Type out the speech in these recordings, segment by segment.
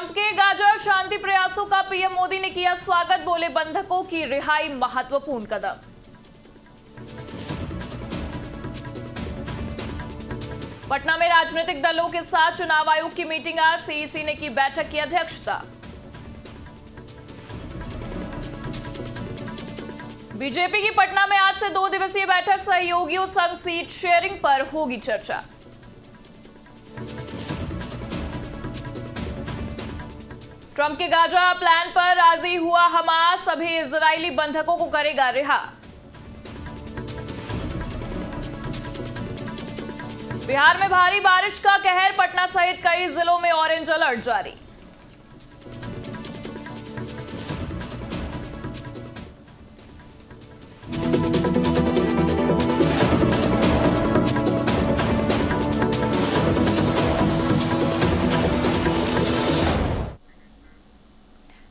Trump के Gaza शांति प्रयासों का पीएम मोदी ने किया स्वागत, बोले बंधकों की रिहाई महत्वपूर्ण कदम। पटना में राजनीतिक दलों के साथ चुनाव आयोग की मीटिंग, आज सीईसी ने की बैठक की अध्यक्षता। बीजेपी की पटना में आज से 2 दिवसीय बैठक, सहयोगियों संग सीट शेयरिंग पर होगी चर्चा। ट्रंप के गाजा प्लान पर राजी हुआ हमास, सभी इजरायली बंधकों को करेगा रिहा। बिहार में भारी बारिश का कहर, पटना सहित कई जिलों में ऑरेंज अलर्ट जारी।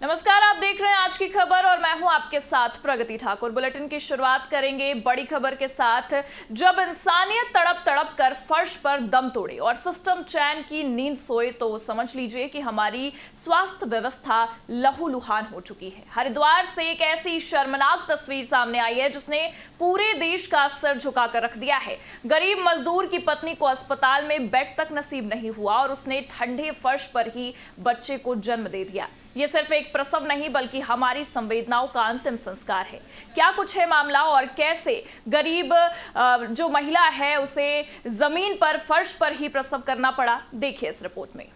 नमस्कार, आप देख रहे हैं आज की खबर और मैं हूं आपके साथ प्रगति ठाकुर। बुलेटिन की शुरुआत करेंगे बड़ी खबर के साथ। जब इंसानियत तड़प तड़प कर फर्श पर दम तोड़े और सिस्टम चैन की नींद सोए तो समझ लीजिए कि हमारी स्वास्थ्य व्यवस्था लहूलुहान हो चुकी है। हरिद्वार से एक ऐसी शर्मनाक तस्वीर सामने आई है जिसने पूरे देश का सिर झुकाकर रख दिया है। गरीब मजदूर की पत्नी को अस्पताल में बेड तक नसीब नहीं हुआ और उसने ठंडे फर्श पर ही बच्चे को जन्म दे दिया। ये सिर्फ एक प्रसव नहीं बल्कि हमारी संवेदनाओं का अंतिम संस्कार है। क्या कुछ है मामला और कैसे गरीब जो महिला है उसे जमीन पर फर्श पर ही प्रसव करना पड़ा, देखिए इस रिपोर्ट में।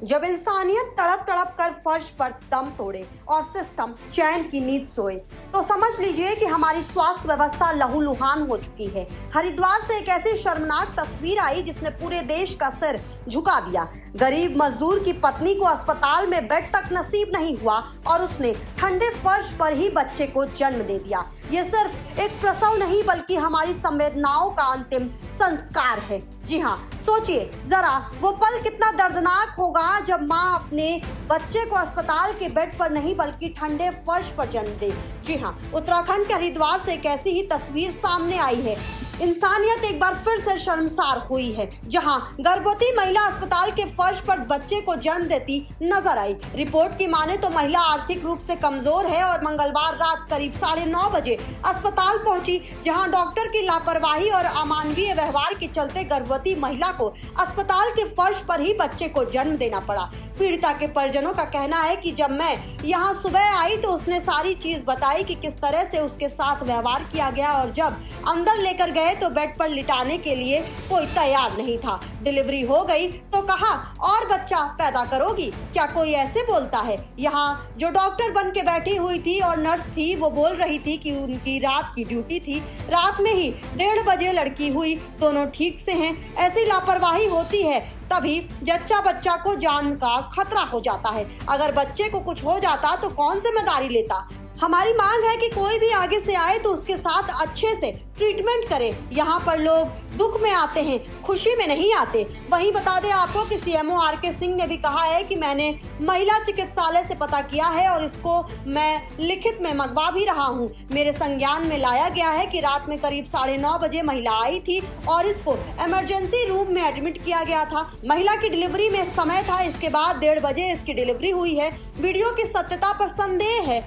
जब इंसानियत तड़प तड़प कर फर्श पर दम तोड़े और सिस्टम चैन की नींद सोए तो समझ लीजिए कि हमारी स्वास्थ्य व्यवस्था लहूलुहान हो चुकी है। हरिद्वार से एक ऐसी शर्मनाक तस्वीर आई जिसने पूरे देश का सिर झुका दिया। गरीब मजदूर की पत्नी को अस्पताल में बेड तक नसीब नहीं हुआ और उसने ठंडे फर्श पर ही बच्चे को जन्म दे दिया। ये सिर्फ एक प्रसव नहीं बल्कि हमारी संवेदनाओं का अंतिम संस्कार है। जी हाँ, सोचिए जरा वो पल कितना दर्दनाक होगा जब माँ अपने बच्चे को अस्पताल के बेड पर नहीं बल्कि ठंडे फर्श पर जन्म दे। जी हाँ, उत्तराखंड के हरिद्वार से एक ऐसी ही तस्वीर सामने आई है। इंसानियत एक बार फिर से शर्मसार हुई है, जहां गर्भवती महिला अस्पताल के फर्श पर बच्चे को जन्म देती नजर आई। रिपोर्ट की माने तो महिला आर्थिक रूप से कमजोर है और मंगलवार रात करीब 9:30 बजे अस्पताल पहुंची, जहां डॉक्टर की लापरवाही और अमानवीय व्यवहार के चलते गर्भवती महिला को अस्पताल के फर्श पर ही बच्चे को जन्म देना पड़ा। पीड़िता के परिजनों का कहना है कि जब मैं यहाँ सुबह आई तो उसने सारी चीज बताई कि किस तरह से उसके साथ व्यवहार किया गया और जब अंदर लेकर गए तो बेड पर लिटाने के लिए कोई तैयार नहीं था। डिलीवरी हो गई तो कहा और बच्चा पैदा करोगी, क्या कोई ऐसे बोलता है? यहाँ जो डॉक्टर बन के बैठी हुई थी और नर्स थी वो बोल रही थी कि उनकी रात की ड्यूटी थी, रात में ही 1:30 बजे लड़की हुई, दोनों ठीक से हैं। ऐसी लापरवाही होती है तभी जच्चा बच्चा को जान का खतरा हो जाता है। अगर बच्चे को कुछ हो जाता तो कौन जिम्मेदारी लेता? हमारी मांग है कि कोई भी आगे से आए तो उसके साथ अच्छे से ट्रीटमेंट करे। यहाँ पर लोग दुख में आते हैं, खुशी में नहीं आते। वहीं बता दें आपको कि सीएमओ आर.के. सिंह ने भी कहा है कि मैंने महिला चिकित्सालय से पता किया है और इसको मैं लिखित में मंगवा भी रहा हूँ। मेरे संज्ञान में लाया गया है कि रात में करीब 9:30 बजे महिला आई थी और इसको इमरजेंसी रूम में एडमिट किया गया था। महिला की डिलीवरी में समय था, इसके बाद 1:30 बजे इसकी डिलीवरी हुई है। वीडियो की सत्यता पर संदेह है।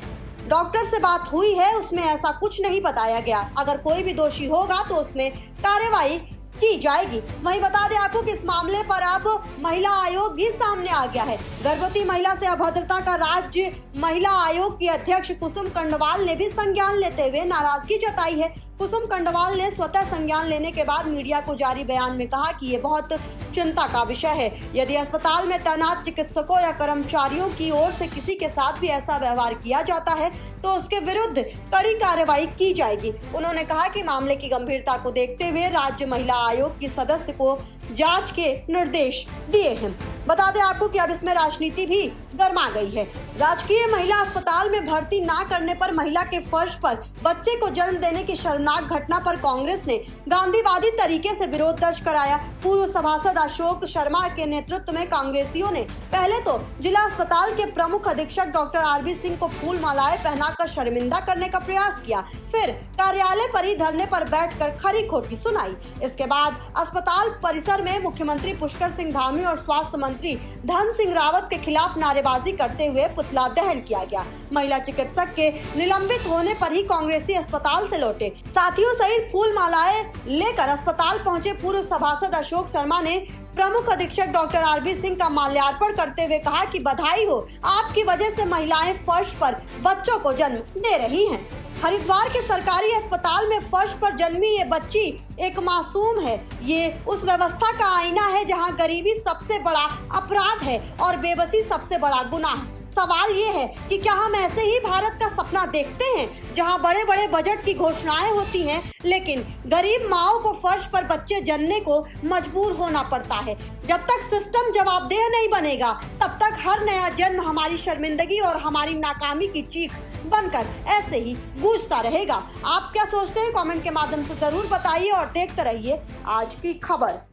डॉक्टर से बात हुई है, उसमें ऐसा कुछ नहीं बताया गया। अगर कोई भी दोषी होगा तो उसमें कार्रवाई की जाएगी। वहीं बता दें आपको कि इस मामले पर अब महिला आयोग भी सामने आ गया है। गर्भवती महिला से अभद्रता का राज्य महिला आयोग की अध्यक्ष कुसुम कंडवाल ने भी संज्ञान लेते हुए नाराजगी जताई है। कुसुम कंडवाल ने स्वतः संज्ञान लेने के बाद मीडिया को जारी बयान में कहा कि ये बहुत चिंता का विषय है। यदि अस्पताल में तैनात चिकित्सकों या कर्मचारियों की ओर से किसी के साथ भी ऐसा व्यवहार किया जाता है तो उसके विरुद्ध कड़ी कार्रवाई की जाएगी। उन्होंने कहा कि मामले की गंभीरता को देखते हुए राज्य महिला आयोग की सदस्य को जांच के निर्देश दिए हैं। बता दें आपको कि अब इसमें राजनीति भी गर्मा गई है। राजकीय महिला अस्पताल में भर्ती ना करने पर महिला के फर्श पर बच्चे को जन्म देने की शर्मनाक घटना पर कांग्रेस ने गांधीवादी तरीके से विरोध दर्ज कराया। पूर्व सभासद अशोक शर्मा के नेतृत्व में कांग्रेसियों ने पहले तो जिला अस्पताल के प्रमुख अधीक्षक डॉक्टर आरबी सिंह को फूल मालाएं पहनाकर शर्मिंदा करने का प्रयास किया, फिर कार्यालय पर ही धरने पर बैठकर खरी खोटी सुनाई। इसके बाद अस्पताल परिसर में मुख्यमंत्री पुष्कर सिंह धामी और स्वास्थ्य मंत्री धन सिंह रावत के खिलाफ नारेबाजी करते हुए पुतला दहन किया गया। महिला चिकित्सक के निलंबित होने पर ही कांग्रेसी अस्पताल से लौटे। साथियों सहित फूल मालाएं लेकर अस्पताल पहुंचे पूर्व सभासद अशोक शर्मा ने प्रमुख अधीक्षक डॉक्टर आरबी सिंह का माल्यार्पण करते हुए कहा कि बधाई हो, आपकी वजह से महिलाएं फर्श पर बच्चों को जन्म दे रही हैं। हरिद्वार के सरकारी अस्पताल में फर्श पर जन्मी ये बच्ची एक मासूम है। ये उस व्यवस्था का आईना है जहां गरीबी सबसे बड़ा अपराध है और बेबसी सबसे बड़ा गुनाह। सवाल ये है कि क्या हम ऐसे ही भारत का सपना देखते हैं जहां बड़े बड़े बजट की घोषणाएं होती हैं लेकिन गरीब माओं को फर्श पर बच्चे जन्मने को मजबूर होना पड़ता है। जब तक सिस्टम जवाबदेह नहीं बनेगा तब तक हर नया जन्म हमारी शर्मिंदगी और हमारी नाकामी की चीख बनकर ऐसे ही गूंजता रहेगा। आप क्या सोचते हैं कमेंट के माध्यम से जरूर बताइए और देखते रहिए आज की खबर।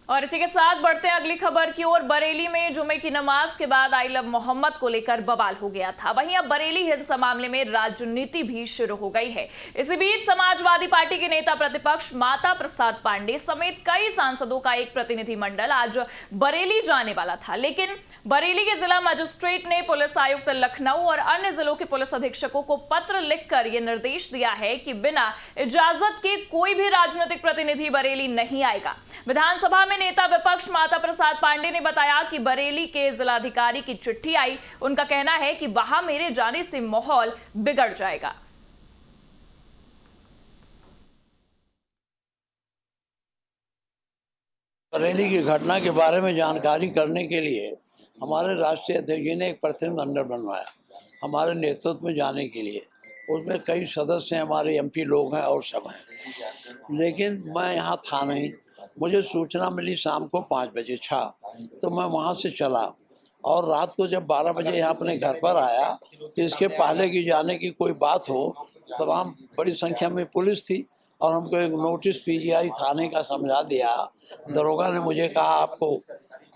और इसी के साथ बढ़ते हैं अगली खबर की ओर। बरेली में जुमे की नमाज के बाद आई लव मोहम्मद को लेकर बवाल हो गया था। वहीं अब बरेली हिंसा मामले में राजनीति भी शुरू हो गई है। इसी बीच समाजवादी पार्टी के नेता प्रतिपक्ष माता प्रसाद पांडे समेत कई सांसदों का एक प्रतिनिधिमंडल आज बरेली जाने वाला था, लेकिन बरेली के जिला मजिस्ट्रेट ने पुलिस आयुक्त लखनऊ और अन्य जिलों के पुलिस अधीक्षकों को पत्र लिखकर यह निर्देश दिया है कि बिना इजाजत के कोई भी राजनीतिक प्रतिनिधि बरेली नहीं आएगा। विधानसभा में नेता विपक्ष माता प्रसाद पांडे ने बताया कि बरेली के जिलाधिकारी की चिट्ठी आई। उनका कहना है कि वहां मेरे जाने से माहौल बिगड़ जाएगा। बरेली की घटना के बारे में जानकारी करने के लिए हमारे राष्ट्रीय अध्यक्ष जी ने एक प्रतिनिधिमंडल बनवाया हमारे नेतृत्व में जाने के लिए। उसमें कई सदस्य हैं, हमारे एमपी लोग हैं और सब हैं, लेकिन मैं यहाँ था नहीं। मुझे सूचना मिली शाम को 5 बजे तो मैं वहाँ से चला और रात को जब 12 बजे यहाँ अपने घर पर आया तो इसके पहले की जाने की कोई बात हो तो वहाँ बड़ी संख्या में पुलिस थी और हमको एक नोटिस पीजीआई थाने का समझा दिया। दरोगा ने मुझे कहा आपको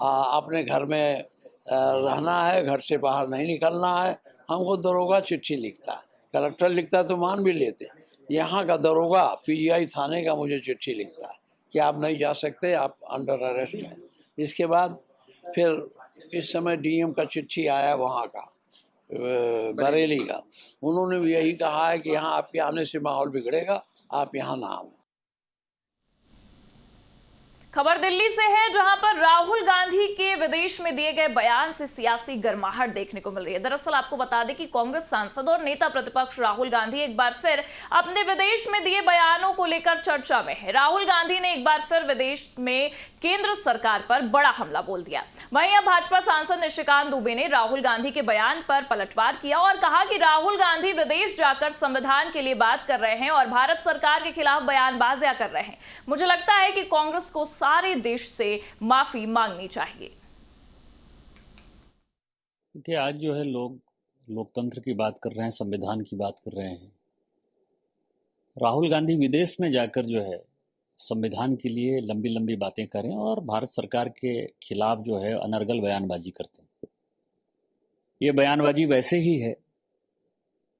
अपने घर में रहना है, घर से बाहर नहीं निकलना है। हमको दरोगा चिट्ठी लिखता है, कलेक्टर लिखता तो मान भी लेते। यहाँ का दरोगा पीजीआई थाने का मुझे चिट्ठी लिखता है कि आप नहीं जा सकते, आप अंडर अरेस्ट हैं। इसके बाद फिर इस समय डीएम का चिट्ठी आया वहाँ का बरेली का। उन्होंने भी यही कहा है कि यहाँ आपके आने से माहौल बिगड़ेगा, आप यहाँ ना आए। खबर दिल्ली से है, जहां पर राहुल गांधी के विदेश में दिए गए बयान से सियासी गर्माहट देखने को मिल रही है। दरअसल आपको बता दें कि कांग्रेस सांसद और नेता प्रतिपक्ष राहुल गांधी एक बार फिर अपने विदेश में दिए बयानों को लेकर चर्चा में है। राहुल गांधी ने एक बार फिर विदेश में केंद्र सरकार पर बड़ा हमला बोल दिया। वहीं अब भाजपा सांसद निशिकांत दुबे ने राहुल गांधी के बयान पर पलटवार किया और कहा कि राहुल गांधी विदेश जाकर संविधान के लिए बात कर रहे हैं और भारत सरकार के खिलाफ बयानबाजियां कर रहे हैं। मुझे लगता है कि कांग्रेस को सारे देश से माफी मांगनी चाहिए। क्योंकि आज जो है लोग लोकतंत्र की बात कर रहे हैं, संविधान की बात कर रहे हैं। राहुल गांधी विदेश में जाकर जो है संविधान के लिए लंबी लंबी बातें करें और भारत सरकार के खिलाफ जो है अनर्गल बयानबाजी करते हैं। ये बयानबाजी वैसे ही है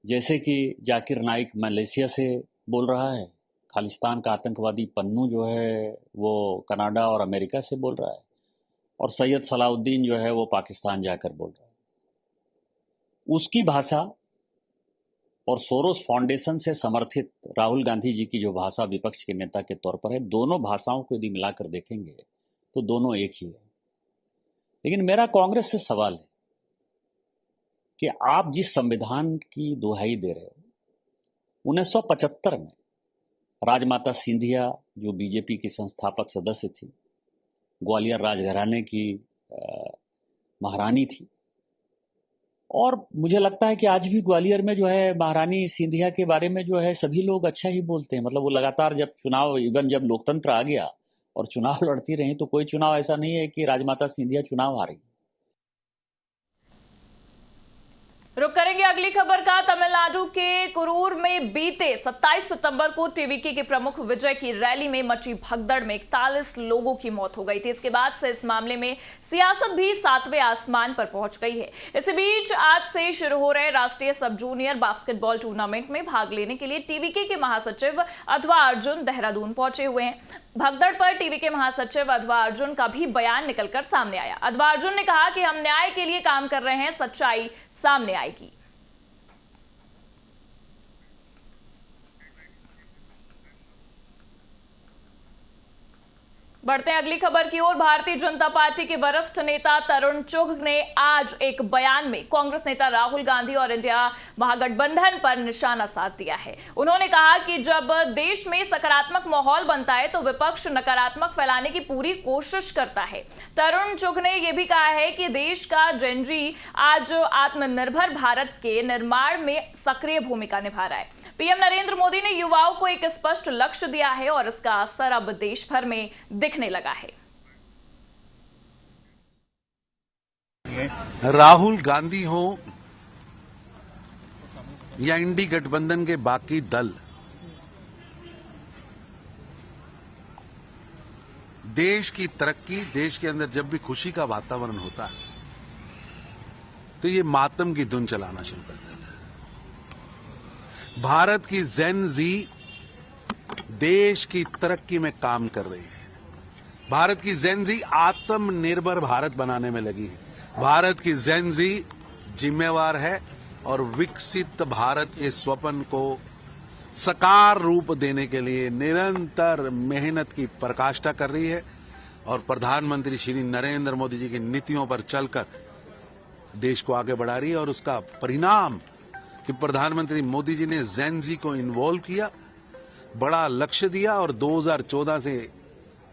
जैसे कि जाकिर नाइक मलेशिया से बोल रहा है, खालिस्तान का आतंकवादी पन्नू जो है वो कनाडा और अमेरिका से बोल रहा है, और सैयद सलाउद्दीन जो है वो पाकिस्तान जाकर बोल रहा है। उसकी भाषा और सोरोस फाउंडेशन से समर्थित राहुल गांधी जी की जो भाषा विपक्ष के नेता के तौर पर है, दोनों भाषाओं को यदि मिलाकर देखेंगे तो दोनों एक ही है। लेकिन मेरा कांग्रेस से सवाल है कि आप जिस संविधान की दुहाई दे रहे हो, 1975 में राजमाता सिंधिया जो बीजेपी की संस्थापक सदस्य थी, ग्वालियर राजघराने की महारानी थी, और मुझे लगता है कि आज भी ग्वालियर में जो है महारानी सिंधिया के बारे में जो है सभी लोग अच्छा ही बोलते हैं। मतलब वो लगातार जब चुनाव, इवन जब लोकतंत्र आ गया और चुनाव लड़ती रही, तो कोई चुनाव ऐसा नहीं है कि राजमाता सिंधिया चुनाव हारी। रुक करेंगे अगली खबर का। तमिलनाडु के कुरूर में बीते 27 सितंबर को टीवीके के प्रमुख विजय की रैली में मची भगदड़ में 41 लोगों की मौत हो गई थी। इसके बाद से इस मामले में सियासत भी 7वें आसमान पर पहुंच गई है। इसी बीच आज से शुरू हो रहे राष्ट्रीय सब जूनियर बास्केटबॉल टूर्नामेंट में भाग लेने के लिए टीवीके के महासचिव अधवा अर्जुन देहरादून पहुंचे हुए हैं। भगदड़ पर टीवीके महासचिव अधवा अर्जुन का भी बयान निकलकर सामने आया। अधवा अर्जुन ने कहा कि हम न्याय के लिए काम कर रहे हैं, सच्चाई सामने आएगी। बढ़ते हैं अगली खबर की ओर। भारतीय जनता पार्टी के वरिष्ठ नेता तरुण चुघ ने आज एक बयान में कांग्रेस नेता राहुल गांधी और इंडिया महागठबंधन पर निशाना साध दिया है। उन्होंने कहा कि जब देश में सकारात्मक माहौल बनता है तो विपक्ष नकारात्मक फैलाने की पूरी कोशिश करता है। तरुण चुघ ने यह भी कहा है कि देश का जेनजी आज आत्मनिर्भर भारत के निर्माण में सक्रिय भूमिका निभा रहा है। पीएम नरेंद्र मोदी ने युवाओं को एक स्पष्ट लक्ष्य दिया है और इसका असर अब देश भर में दिखने लगा है। राहुल गांधी हो या इंडी गठबंधन के बाकी दल, देश की तरक्की, देश के अंदर जब भी खुशी का वातावरण होता है तो ये मातम की धुन चलाना शुरू कर देता है। भारत की जेन जी देश की तरक्की में काम कर रही है। भारत की जेन जी आत्मनिर्भर भारत बनाने में लगी है। भारत की जेन जी जिम्मेवार है और विकसित भारत के स्वप्न को साकार रूप देने के लिए निरंतर मेहनत की पराकाष्ठा कर रही है और प्रधानमंत्री श्री नरेंद्र मोदी जी की नीतियों पर चलकर देश को आगे बढ़ा रही है। और उसका परिणाम कि प्रधानमंत्री मोदी जी ने जेन जी को इन्वॉल्व किया, बड़ा लक्ष्य दिया और 2014 से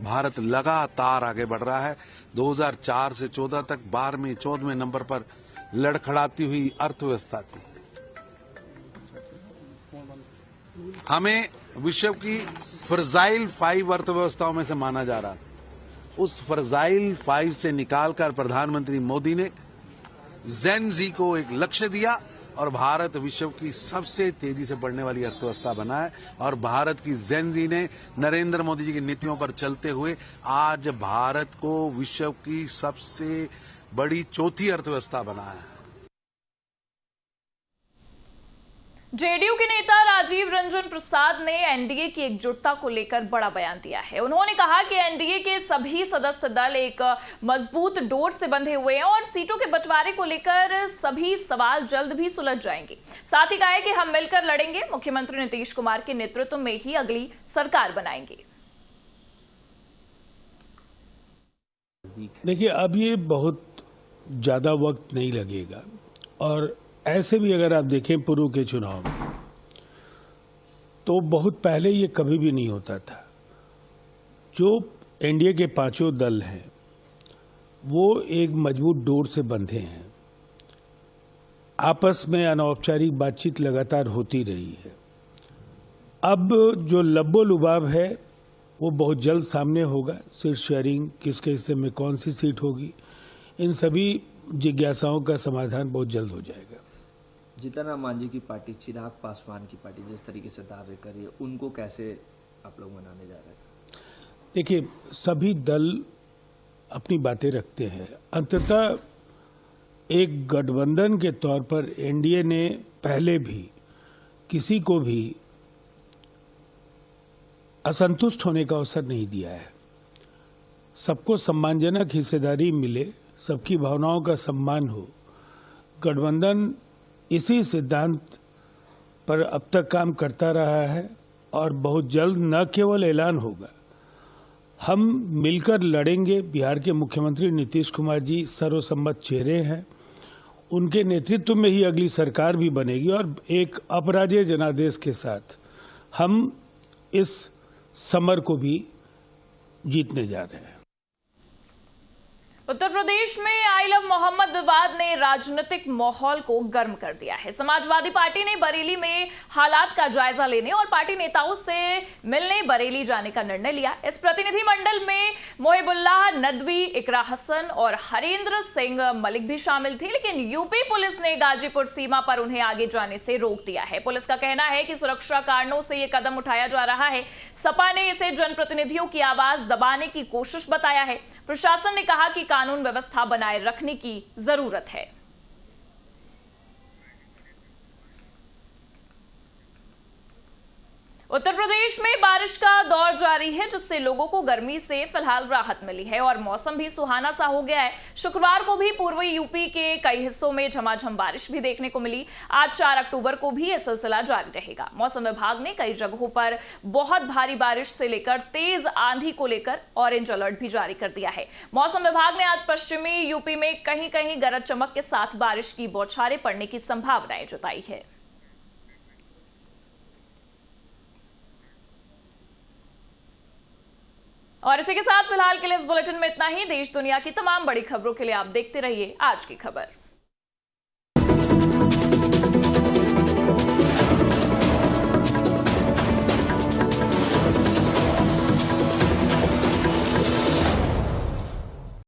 भारत लगातार आगे बढ़ रहा है। 2004 से 14 तक 12वें 14वें नंबर पर लड़खड़ाती हुई अर्थव्यवस्था थी। हमें विश्व की फर्जाइल 5 अर्थव्यवस्थाओं में से माना जा रहा। उस फर्जाइल 5 से निकालकर प्रधानमंत्री मोदी ने जेन जी को एक लक्ष्य दिया और भारत विश्व की सबसे तेजी से बढ़ने वाली अर्थव्यवस्था बना है। और भारत की जेन जी ने नरेंद्र मोदी जी की नीतियों पर चलते हुए आज भारत को विश्व की सबसे बड़ी चौथी अर्थव्यवस्था बनाया है। जेडीयू के नेता राजीव रंजन प्रसाद ने एनडीए की एकजुटता को लेकर बड़ा बयान दिया है। उन्होंने कहा कि एनडीए के सभी सदस्य दल एक मजबूत डोर से बंधे हुए हैं और सीटों के बंटवारे को लेकर सभी सवाल जल्द भी सुलझ जाएंगे। साथ ही कहा कि हम मिलकर लड़ेंगे, मुख्यमंत्री नीतीश कुमार के नेतृत्व में ही अगली सरकार बनाएंगे। देखिए, अब ये बहुत ज्यादा वक्त नहीं लगेगा और ऐसे भी अगर आप देखें पूर्व के चुनाव में तो बहुत पहले ये कभी भी नहीं होता था। जो एनडीए के 5 दल हैं वो एक मजबूत डोर से बंधे हैं। आपस में अनौपचारिक बातचीत लगातार होती रही है। अब जो लब्बो लुबाब है वो बहुत जल्द सामने होगा। सीट शेयरिंग, किसके हिस्से में कौन सी सीट होगी, इन सभी जिज्ञासाओं का समाधान बहुत जल्द हो जाएगा। जीतन राम मांझी की पार्टी, चिराग पासवान की पार्टी जिस तरीके से दावे कर रही है, उनको कैसे आप लोग मनाने जा रहे हैं? देखिए, सभी दल अपनी बातें रखते हैं। अंततः एक गठबंधन के तौर पर एनडीए ने पहले भी किसी को भी असंतुष्ट होने का अवसर नहीं दिया है। सबको सम्मानजनक हिस्सेदारी मिले, सबकी भावनाओं का सम्मान हो। गठबंधन इसी सिद्धांत पर अब तक काम करता रहा है और बहुत जल्द न केवल ऐलान होगा, हम मिलकर लड़ेंगे। बिहार के मुख्यमंत्री नीतीश कुमार जी सर्वसम्मत चेहरे हैं, उनके नेतृत्व में ही अगली सरकार भी बनेगी और एक अपराजेय जनादेश के साथ हम इस समर को भी जीतने जा रहे हैं। उत्तर प्रदेश में आई लव मोहम्मद विवाद ने राजनीतिक माहौल को गर्म कर दिया है। समाजवादी पार्टी ने बरेली में हालात का जायजा लेने और पार्टी नेताओं से मिलने बरेली जाने का निर्णय लिया। इस प्रतिनिधिमंडल में मोहिबुल्लाह नदवी, इकरा हसन और हरेंद्र सिंह मलिक भी शामिल थे, लेकिन यूपी पुलिस ने गाजीपुर सीमा पर उन्हें आगे जाने से रोक दिया है। पुलिस का कहना है कि सुरक्षा कारणों से यह कदम उठाया जा रहा है। सपा ने इसे जनप्रतिनिधियों की आवाज दबाने की कोशिश बताया है। प्रशासन ने कहा कि कानून व्यवस्था बनाए रखने की जरूरत है। उत्तर प्रदेश में बारिश का दौर जारी है, जिससे लोगों को गर्मी से फिलहाल राहत मिली है और मौसम भी सुहाना सा हो गया है। शुक्रवार को भी पूर्वी यूपी के कई हिस्सों में झमाझम बारिश भी देखने को मिली। आज 4 अक्टूबर को भी यह सिलसिला जारी रहेगा। मौसम विभाग ने कई जगहों पर बहुत भारी बारिश से लेकर तेज आंधी को लेकर ऑरेंज अलर्ट भी जारी कर दिया है। मौसम विभाग ने आज पश्चिमी यूपी में कहीं कहीं गरज चमक के साथ बारिश की बौछारें पड़ने की संभावनाएं जताई है। और इसी के साथ फिलहाल के लिए इस बुलेटिन में इतना ही। देश दुनिया की तमाम बड़ी खबरों के लिए आप देखते रहिए आज की खबर।